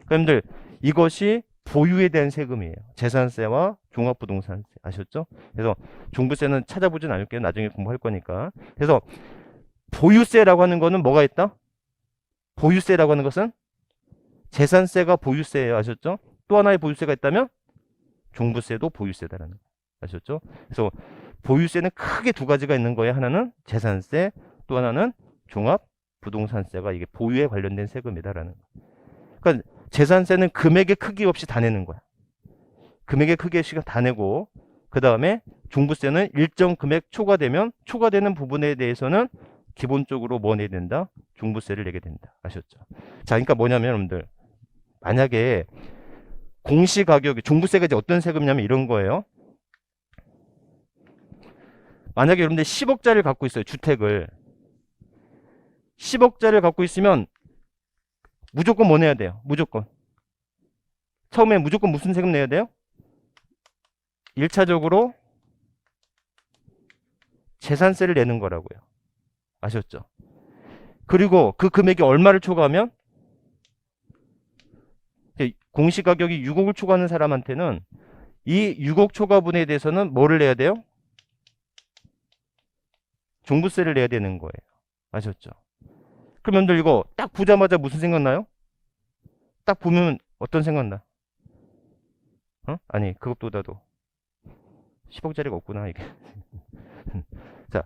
그러니까 이것이 보유에 대한 세금이에요. 재산세와 종합부동산세. 아셨죠? 그래서 종부세는 찾아보진 않을게요. 나중에 공부할 거니까. 그래서 보유세라고 하는 거는 뭐가 있다? 보유세라고 하는 것은 재산세가 보유세예요. 아셨죠? 또 하나의 보유세가 있다면 종부세도 보유세다라는 거예요. 아셨죠? 그래서 보유세는 크게 두 가지가 있는 거예요. 하나는 재산세, 또 하나는 종합부동산세가 이게 보유에 관련된 세금이다라는 거예요. 그러니까 재산세는 금액의 크기 없이 다 내는 거야. 금액의 크기 없이 다 내고 그 다음에 종부세는 일정 금액 초과되면 초과되는 부분에 대해서는 기본적으로 뭐 내야 된다? 종부세를 내게 된다. 아셨죠? 자, 그러니까 뭐냐면 여러분들 만약에 공시가격이 종부세가 이제 어떤 세금이냐면 이런 거예요. 만약에 여러분들 10억짜리를 갖고 있어요. 주택을 10억짜리를 갖고 있으면 무조건 뭐 내야 돼요? 무조건 처음에 무조건 무슨 세금 내야 돼요? 1차적으로 재산세를 내는 거라고요. 아셨죠? 그리고 그 금액이 얼마를 초과하면 공시가격이 6억을 초과하는 사람한테는 이 6억 초과분에 대해서는 뭐를 내야 돼요? 종부세를 내야 되는 거예요. 아셨죠? 그럼 여러분들 이거 딱 보자마자 무슨 생각나요? 딱 보면 어떤 생각나? 아니 그것보다도 10억짜리가 없구나 이게. 자,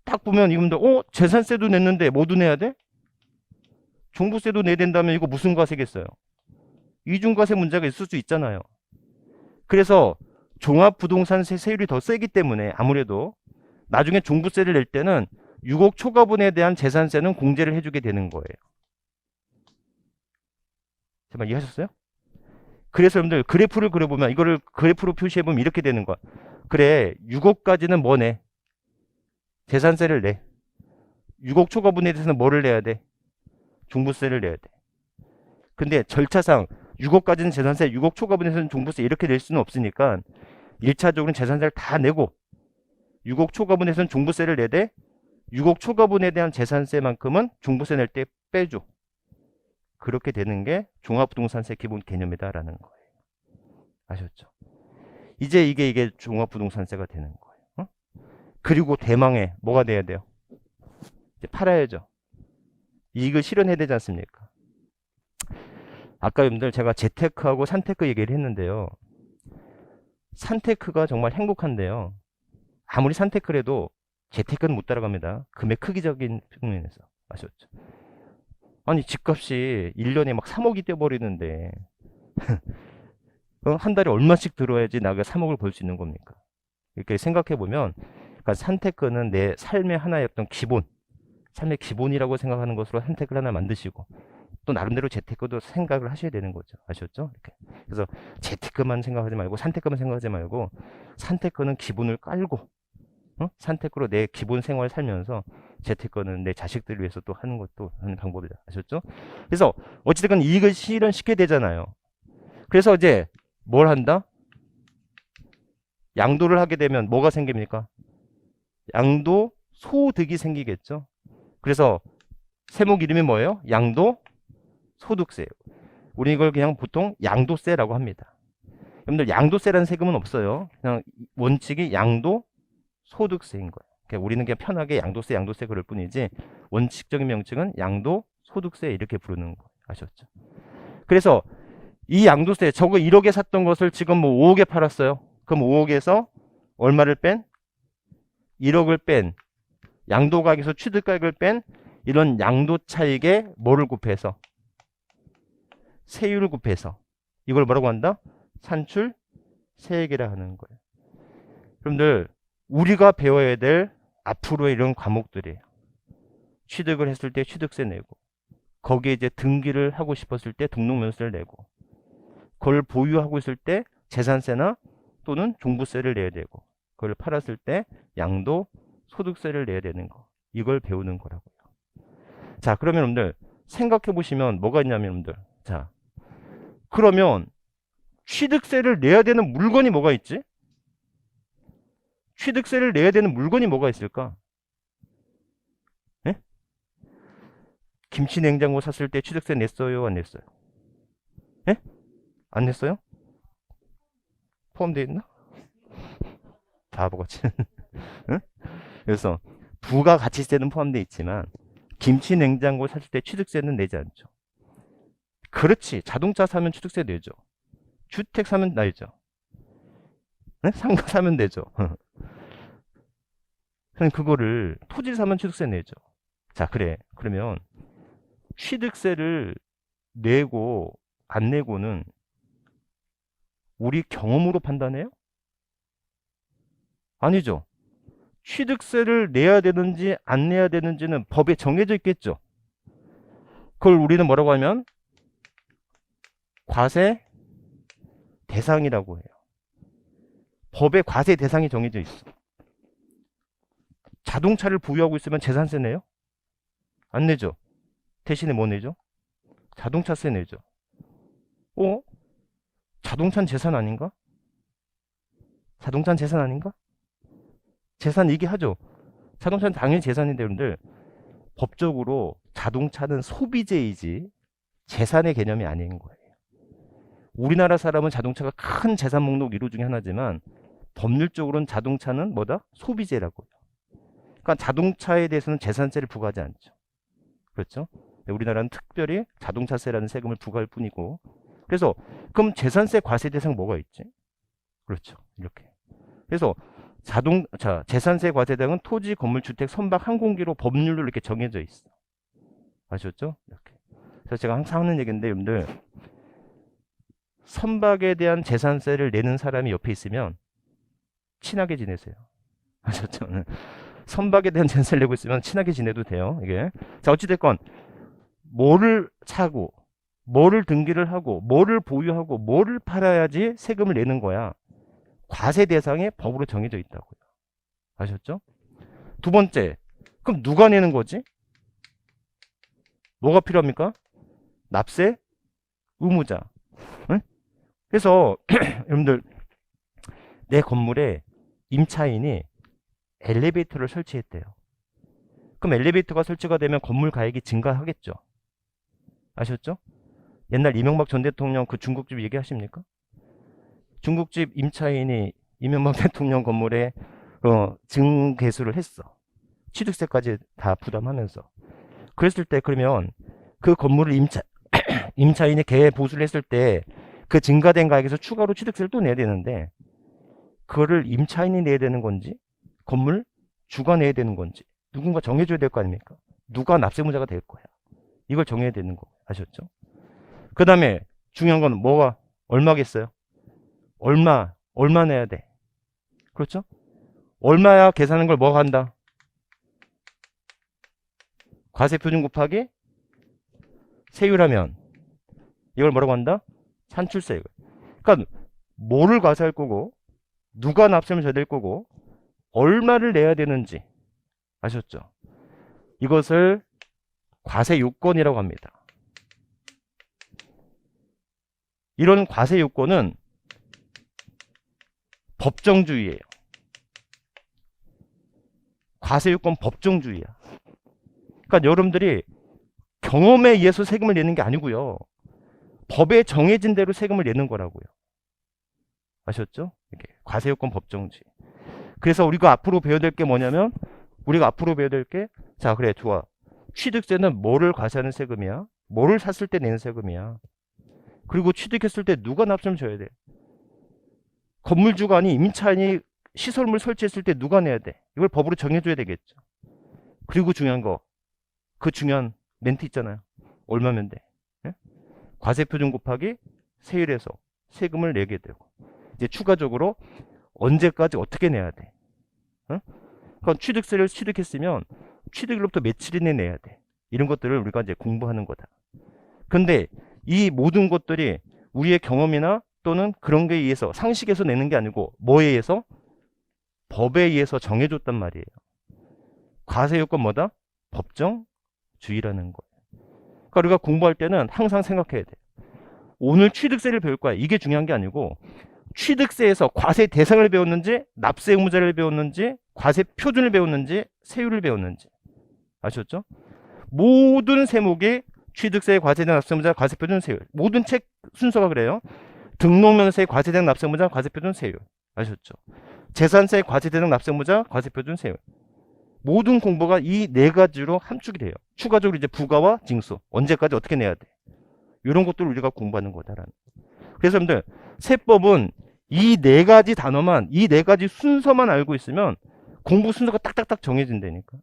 딱 보면 이분들 재산세도 냈는데 뭐도 내야 돼? 종부세도 내야 된다면 이거 무슨 과세겠어요? 이중과세 문제가 있을 수 있잖아요. 그래서 종합부동산세 세율이 더 세기 때문에 아무래도 나중에 종부세를 낼 때는 6억 초과분에 대한 재산세는 공제를 해주게 되는 거예요. 정말 이해하셨어요? 그래서 여러분들 그래프를 그려보면 이거를 그래프로 표시해보면 이렇게 되는 거야. 그래 6억까지는 뭐 내? 재산세를 내. 6억 초과분에 대해서는 뭐를 내야 돼? 종부세를 내야 돼. 근데 절차상 6억까지는 재산세, 6억 초과분에서는 종부세 이렇게 낼 수는 없으니까 1차적으로는 재산세를 다 내고 6억 초과분에서는 종부세를 내되 6억 초과분에 대한 재산세만큼은 종부세 낼 때 빼줘. 그렇게 되는 게 종합부동산세 기본 개념이다라는 거예요. 아셨죠? 이제 이게 종합부동산세가 되는 거예요. 그리고 대망의 뭐가 돼야 돼요? 이제 팔아야죠. 이익을 실현해야 되지 않습니까? 아까 여러분들 제가 재테크하고 산테크 얘기를 했는데요. 산테크가 정말 행복한데요. 아무리 산테크를 해도 재테크는 못 따라갑니다. 금액 크기적인 측면에서. 아셨죠? 아니 집값이 1년에 막 3억이 뛰어버리는데 한 달에 얼마씩 들어야지 나가 3억을 벌 수 있는 겁니까? 이렇게 생각해보면 그러니까 산테크는 내 삶의 하나의 어떤 기본, 삶의 기본이라고 생각하는 것으로 산테크를 하나 만드시고 또 나름대로 재테크도 생각을 하셔야 되는 거죠. 아셨죠? 이렇게. 그래서 재테크만 생각하지 말고 산테크만 생각하지 말고 산테크는 기본을 깔고 산테크로 내 기본 생활 살면서 재테크는 내 자식들을 위해서 또 하는 것도 하는 방법이다. 아셨죠? 그래서 어찌됐건 이익을 실현시켜야 되잖아요. 그래서 이제 뭘 한다? 양도를 하게 되면 뭐가 생깁니까? 양도 소득이 생기겠죠. 그래서 세목 이름이 뭐예요? 양도 소득세. 우리 이걸 그냥 보통 양도세라고 합니다. 여러분들 양도세라는 세금은 없어요. 그냥 원칙이 양도 소득세인 거예요. 그러니까 우리는 그냥 편하게 양도세 그럴 뿐이지 원칙적인 명칭은 양도 소득세 이렇게 부르는 거예요. 아셨죠? 그래서 이 양도세 저거 1억에 샀던 것을 지금 뭐 5억에 팔았어요. 그럼 5억에서 얼마를 뺀? 1억을 뺀 양도가액에서 취득가액을 뺀 이런 양도 차익에 뭐를 곱해서? 세율을 곱해서 이걸 뭐라고 한다? 산출 세액이라 하는 거예요. 여러분들 우리가 배워야 될 앞으로의 이런 과목들이에요. 취득을 했을 때 취득세 내고 거기에 이제 등기를 하고 싶었을 때 등록면세를 내고, 그걸 보유하고 있을 때 재산세나 또는 종부세를 내야 되고, 그걸 팔았을 때 양도 소득세를 내야 되는 거. 이걸 배우는 거라고요. 자, 그러면 여러분들 생각해 보시면 뭐가 있냐면 여러분들, 자, 그러면 취득세를 내야 되는 물건이 뭐가 있지? 취득세를 내야 되는 물건이 뭐가 있을까? 예? 김치 냉장고 샀을 때 취득세 냈어요? 안 냈어요? 예? 안 냈어요? 포함되어 있나? 바보같이. 응? 그래서 부가가치세는 포함되어 있지만 김치 냉장고 샀을 때 취득세는 내지 않죠. 그렇지. 자동차 사면 취득세 내죠. 주택 사면 내죠. 네? 상가 사면 내죠. 그럼 그거를 토지 사면 취득세 내죠. 자, 그래. 그러면 취득세를 내고 안 내고는 우리 경험으로 판단해요? 아니죠. 취득세를 내야 되는지 안 내야 되는지는 법에 정해져 있겠죠. 그걸 우리는 뭐라고 하면 과세 대상이라고 해요. 법에 과세 대상이 정해져 있어. 자동차를 보유하고 있으면 재산세 내요? 안 내죠. 대신에 뭐 내죠? 자동차세 내죠. 자동차는 재산 아닌가? 자동차는 재산 아닌가? 재산이긴 하죠. 자동차는 당연히 재산인데 여러분들, 법적으로 자동차는 소비재이지 재산의 개념이 아닌 거예요. 우리나라 사람은 자동차가 큰 재산 목록 1호 중에 하나지만 법률적으로는 자동차는 뭐다? 소비재라고요. 그러니까 자동차에 대해서는 재산세를 부과하지 않죠. 그렇죠? 우리나라는 특별히 자동차세라는 세금을 부과할 뿐이고, 그래서 그럼 재산세 과세 대상 뭐가 있지? 그렇죠. 이렇게. 그래서 재산세 과세 대상은 토지, 건물, 주택, 선박, 항공기로 법률로 이렇게 정해져 있어. 아셨죠? 이렇게. 그래서 제가 항상 하는 얘기인데, 여러분들, 선박에 대한 재산세를 내는 사람이 옆에 있으면 친하게 지내세요. 아셨죠? 선박에 대한 재산세를 내고 있으면 친하게 지내도 돼요. 이게. 자, 어찌됐건 뭐를 사고, 뭐를 등기를 하고, 뭐를 보유하고, 뭐를 팔아야지 세금을 내는 거야. 과세 대상에 법으로 정해져 있다고요. 아셨죠? 두 번째, 그럼 누가 내는 거지? 뭐가 필요합니까? 납세 의무자. 응? 그래서 여러분들, 내 건물에 임차인이 엘리베이터를 설치했대요. 그럼 엘리베이터가 설치가 되면 건물 가액이 증가하겠죠. 아셨죠? 옛날 이명박 전 대통령 그 중국집 얘기하십니까? 중국집 임차인이 이명박 대통령 건물에 증개수를 했어. 취득세까지 다 부담하면서. 그랬을 때 그러면 그 건물을 임차인이 개 보수를 했을 때 그 증가된 가액에서 추가로 취득세를 또 내야 되는데, 그거를 임차인이 내야 되는 건지 건물 주가 내야 되는 건지 누군가 정해줘야 될 거 아닙니까? 누가 납세무자가 될 거야. 이걸 정해야 되는 거. 아셨죠? 그 다음에 중요한 건 뭐가 얼마겠어요? 얼마 내야 돼. 그렇죠? 얼마야 계산하는 걸 뭐가 한다? 과세표준 곱하기 세율하면 이걸 뭐라고 한다? 산출세. 그러니까 뭐를 과세할 거고, 누가 납세를 져야 될 거고, 얼마를 내야 되는지 아셨죠? 이것을 과세 요건이라고 합니다. 이런 과세 요건은 법정주의예요. 과세 요건 법정주의야. 그러니까 여러분들이 경험에 의해서 세금을 내는 게 아니고요. 법에 정해진 대로 세금을 내는 거라고요. 아셨죠? 이렇게 과세 요건 법정주의. 그래서 우리가 앞으로 배워야 될 게 뭐냐면, 자, 그래, 좋아. 취득세는 뭐를 과세하는 세금이야? 뭐를 샀을 때 내는 세금이야? 그리고 취득했을 때 누가 납세를 져야 돼? 건물주가 아닌 임차인이 시설물 설치했을 때 누가 내야 돼? 이걸 법으로 정해줘야 되겠죠. 그리고 중요한 거, 그 중요한 멘트 있잖아요. 얼마면 돼? 예? 과세표준 곱하기 세율에서 세금을 내게 되고, 이제 추가적으로 언제까지 어떻게 내야 돼? 그럼 취득세를 취득했으면 취득일로부터 며칠 이내 내야 돼. 이런 것들을 우리가 이제 공부하는 거다. 근데 이 모든 것들이 우리의 경험이나 또는 그런 게 의해서 상식에서 내는 게 아니고 뭐에 의해서? 법에 의해서 정해줬단 말이에요. 과세요건 뭐다? 법정주의라는 거예요. 그러니까 우리가 공부할 때는 항상 생각해야 돼. 오늘 취득세를 배울 거야. 이게 중요한 게 아니고 취득세에서 과세 대상을 배웠는지 납세 의무자를 배웠는지 과세 표준을 배웠는지 세율을 배웠는지 아셨죠? 모든 세목이 취득세, 과세대상 납세의무자, 과세표준, 세율. 모든 책 순서가 그래요. 등록면세, 과세대상 납세의무자, 과세표준, 세율. 아셨죠? 재산세, 과세대상 납세의무자, 과세표준, 세율. 모든 공부가 이 네 가지로 함축이 돼요. 추가적으로 이제 부가와 징수. 언제까지 어떻게 내야 돼. 이런 것들을 우리가 공부하는 거다라는. 그래서 여러분들 세법은 이 네 가지 단어만, 이 네 가지 순서만 알고 있으면 공부 순서가 딱딱딱 정해진다니까.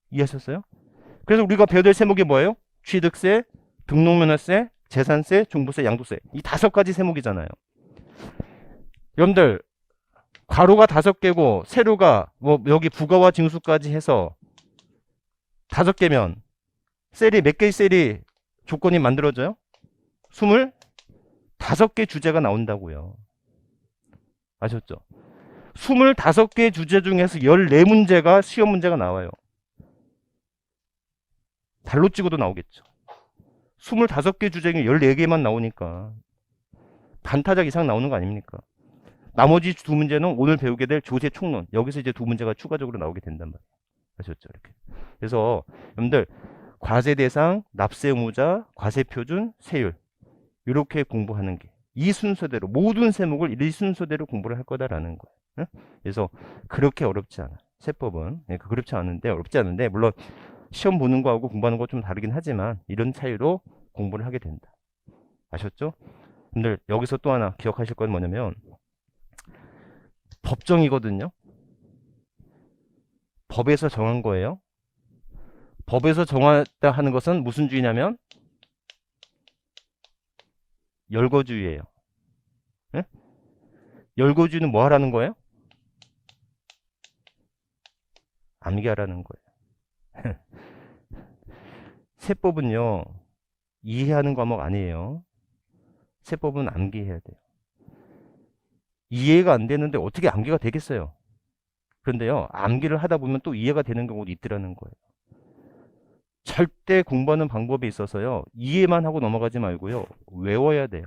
이해하셨어요? 그래서 우리가 배워야 될 세목이 뭐예요? 취득세, 등록면허세, 재산세, 종부세, 양도세. 이 5가지 세목이잖아요. 여러분들 괄호가 5개고 세로가 뭐 여기 부가와 징수까지 해서 5개면 셀이 몇 개의 셀이 조건이 만들어져요? 25개 주제가 나온다고요. 아셨죠? 25개 주제 중에서 14문제가 시험 문제가 나와요. 달로 찍어도 나오겠죠. 25개 주제 중에 14개만 나오니까 반타작 이상 나오는 거 아닙니까? 나머지 2문제는 오늘 배우게 될 조세 총론. 여기서 이제 2문제가 추가적으로 나오게 된단 말이에요. 아셨죠? 이렇게. 그래서 여러분들 과세 대상, 납세 의무자, 과세 표준, 세율 이렇게 공부하는 게 이 순서대로 모든 세목을 이 순서대로 공부를 할 거다라는 거예요. 응? 그래서 그렇게 어렵지 않아. 세법은 그렇지 않은데 어렵지 않은데 물론 시험 보는 거하고 공부하는 거 좀 다르긴 하지만 이런 차이로 공부를 하게 된다. 아셨죠? 근데 여기서 또 하나 기억하실 건 뭐냐면 법정이거든요. 법에서 정한 거예요. 법에서 정하다 하는 것은 무슨 주의냐면 열거주의예요. 네? 열거주의는 뭐 하라는 거예요? 암기하라는 거예요. 세법은요. 이해하는 과목 아니에요. 세법은 암기해야 돼요. 이해가 안 되는데 어떻게 암기가 되겠어요? 그런데요. 암기를 하다 보면 또 이해가 되는 경우도 있더라는 거예요. 절대 공부하는 방법에 있어서요. 이해만 하고 넘어가지 말고요. 외워야 돼요.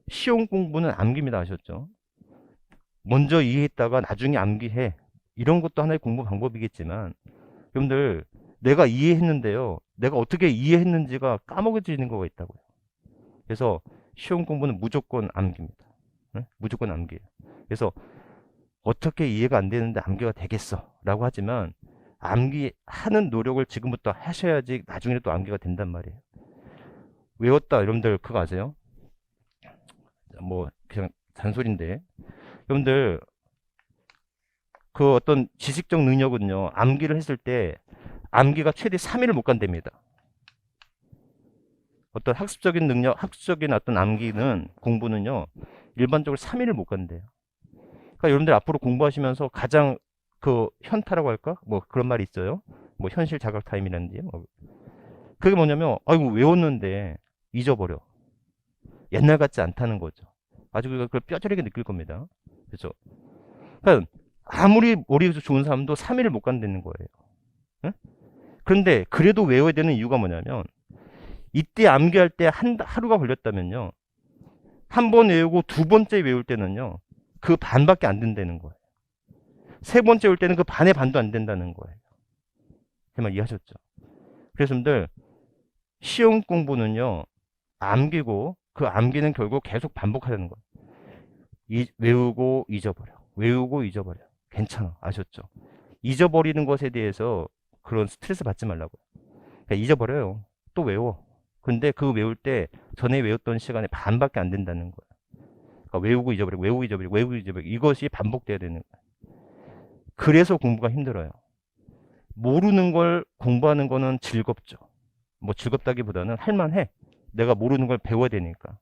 시험 공부는 암기입니다. 아셨죠? 먼저 이해했다가 나중에 암기해. 이런 것도 하나의 공부 방법이겠지만 여러분들 내가 이해했는데요. 내가 어떻게 이해했는지가 까먹어지는 거가 있다고요. 그래서 시험 공부는 무조건 암기입니다. 네? 무조건 암기예요. 그래서 어떻게 이해가 안 되는데 암기가 되겠어 라고 하지만 암기하는 노력을 지금부터 하셔야지 나중에 또 암기가 된단 말이에요. 외웠다 여러분들 그거 아세요? 뭐 그냥 잔소리인데 여러분들 그 어떤 지식적 능력은요 암기를 했을 때 암기가 최대 3일을 못 간답니다. 어떤 학습적인 능력, 학습적인 어떤 암기는 공부는요 일반적으로 3일을 못 간대요. 그러니까 여러분들 앞으로 공부하시면서 가장 그 현타라고 할까? 뭐 그런 말이 있어요. 뭐 현실 자각 타임이라든지 뭐. 그게 뭐냐면 아이고 외웠는데 잊어버려. 옛날 같지 않다는 거죠. 아주 그걸 뼈저리게 느낄 겁니다. 그렇죠? 그러니까 아무리 머리가 좋은 사람도 3일을 못 간다는 거예요. 응? 그런데 그래도 외워야 되는 이유가 뭐냐면 이때 암기할 때 하루가 걸렸다면요. 한 번 외우고 두 번째 외울 때는요. 그 반밖에 안 된다는 거예요. 세 번째 올 때는 그 반의 반도 안 된다는 거예요. 제 말 이해하셨죠? 그래서 여러분들 시험 공부는요. 암기고 그 암기는 결국 계속 반복하는 거예요. 외우고 잊어버려. 외우고 잊어버려. 괜찮아. 아셨죠? 잊어버리는 것에 대해서 그런 스트레스 받지 말라고요. 그러니까 잊어버려요. 또 외워. 근데 그 외울 때 전에 외웠던 시간에 반밖에 안 된다는 거예요. 그러니까 외우고 잊어버리고 외우고 잊어버리고 외우고 잊어버리고 이것이 반복돼야 되는 거예요. 그래서 공부가 힘들어요. 모르는 걸 공부하는 거는 즐겁죠. 뭐 즐겁다기보다는 할만해. 내가 모르는 걸 배워야 되니까.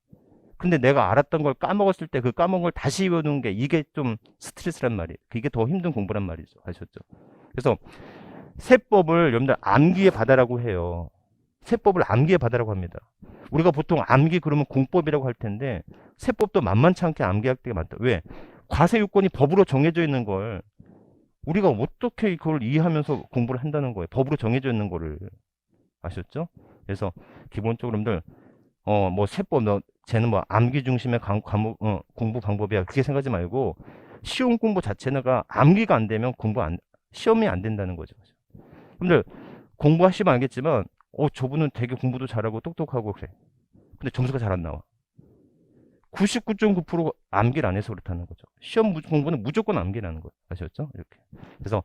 근데 내가 알았던 걸 까먹었을 때 그 까먹은 걸 다시 외우는 게 이게 좀 스트레스란 말이에요. 그게 더 힘든 공부란 말이죠. 아셨죠? 그래서 세법을 여러분들 암기의 바다라고 해요. 세법을 암기의 바다라고 합니다. 우리가 보통 암기 그러면 공법이라고 할 텐데 세법도 만만치 않게 암기할 때가 많다. 왜? 과세 요건이 법으로 정해져 있는 걸 우리가 어떻게 그걸 이해하면서 공부를 한다는 거예요. 법으로 정해져 있는 거를. 아셨죠? 그래서 기본적으로 여러분들 뭐 세법 쟤는 뭐 암기 중심의 과목 공부 방법이야. 그렇게 생각하지 말고 시험 공부 자체가 암기가 안 되면 시험이 안 된다는 거죠. 여러분들 공부하시면 알겠지만 저분은 되게 공부도 잘하고 똑똑하고 그래. 근데 점수가 잘 안 나와. 99.9% 암기를 안 해서 그렇다는 거죠. 시험 공부는 무조건 암기라는 거예요. 아셨죠? 이렇게. 그래서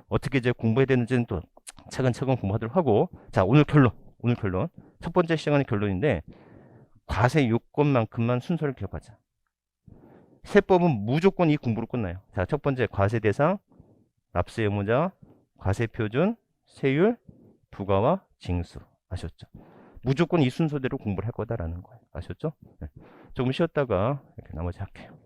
어떻게 이제 공부해야 되는지는 또 차근차근 공부하도록 하고, 자, 오늘 결론. 오늘 결론. 첫 번째 시간의 결론인데, 과세 요건만큼만 순서를 기억하자. 세법은 무조건 이 공부로 끝나요. 자, 첫 번째 과세 대상, 납세 의무자, 과세 표준, 세율, 부가와 징수. 아셨죠? 무조건 이 순서대로 공부를 할 거다라는 거예요. 아셨죠? 네. 조금 쉬었다가 이렇게 나머지 할게요.